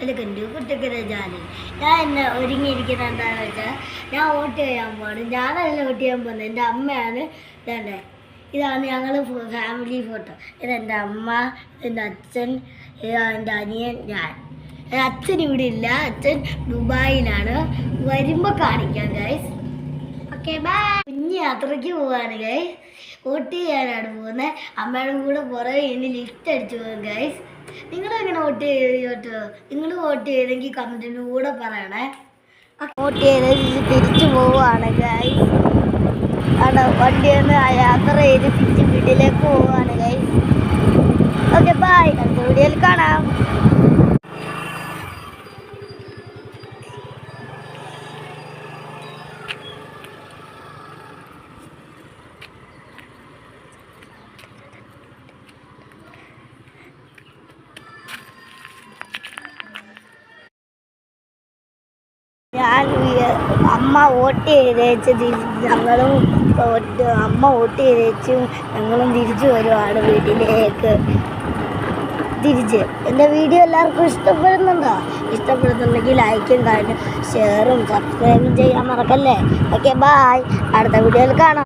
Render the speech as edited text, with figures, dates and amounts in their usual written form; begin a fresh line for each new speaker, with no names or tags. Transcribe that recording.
അതൊക്കെ ഉണ്ട് കുട്ടിക്കര ജാലി. ഞാൻ എന്നെ ഒരുങ്ങിയിരിക്കുന്നത് എന്താണെന്ന് വെച്ചാൽ ഞാൻ വോട്ട് ചെയ്യാൻ പോകണം. ഞാനല്ല വോട്ട് ചെയ്യാൻ പോകുന്നത്, എൻ്റെ അമ്മയാണ്. ഇതല്ലേ, ഇതാണ് ഞങ്ങൾ ഫാമിലി ഫോട്ടോ. ഇതെൻ്റെ അമ്മ, എൻ്റെ അച്ഛൻ, എൻ്റെ അനിയൻ, ഞാൻ. അച്ഛൻ ഇവിടെ ഇല്ല, അച്ഛൻ ദുബായിലാണ്. വരുമ്പോൾ കാണിക്കാം ഗൈസ്. Okay bye. കുഞ്ഞ് യാത്രയ്ക്ക് പോവാണ് ഗൈസ്. വോട്ട് ചെയ്യാനാണ് പോകുന്നത്. അമ്മയുടെ കൂടെ പുറകെ ഇനി ലിഫ്റ്റ് അടിച്ചു പോകും ഗൈസ്. നിങ്ങളെങ്ങനെ വോട്ട് ചെയ്തോ? നിങ്ങൾ വോട്ട് ചെയ്തെങ്കിൽ കമൻറ്റിൻ്റെ കൂടെ പറയണേ. വോട്ട് ചെയ്ത് തിരിച്ചു പോവുകയാണ് ഗൈസ്. അവിടെ വണ്ടിയൊന്ന് യാത്ര ചെയ്ത് തിരിച്ച് വീട്ടിലേക്ക് പോവുകയാണ് ഗൈസ്. ഓക്കെ ബൈ, അടുത്ത വീഡിയോയിൽ കാണാം. ഞാൻ അമ്മ വോട്ട് ചെയ്തേച്ച് ഞങ്ങളും അമ്മ വോട്ട് ചെയ്തേച്ചും ഞങ്ങളും തിരിച്ചു വരുവാണ് വീട്ടിലേക്ക്. തിരിച്ച് എൻ്റെ വീഡിയോ എല്ലാവർക്കും ഇഷ്ടപ്പെടുന്നുണ്ടോ? ഇഷ്ടപ്പെടുന്നുണ്ടെങ്കിൽ ലൈക്കും ഷെയറും സബ്സ്ക്രൈബും ചെയ്യാൻ മറക്കല്ലേ. ഓക്കെ ബൈ, അടുത്ത വീഡിയോയിൽ കാണാം.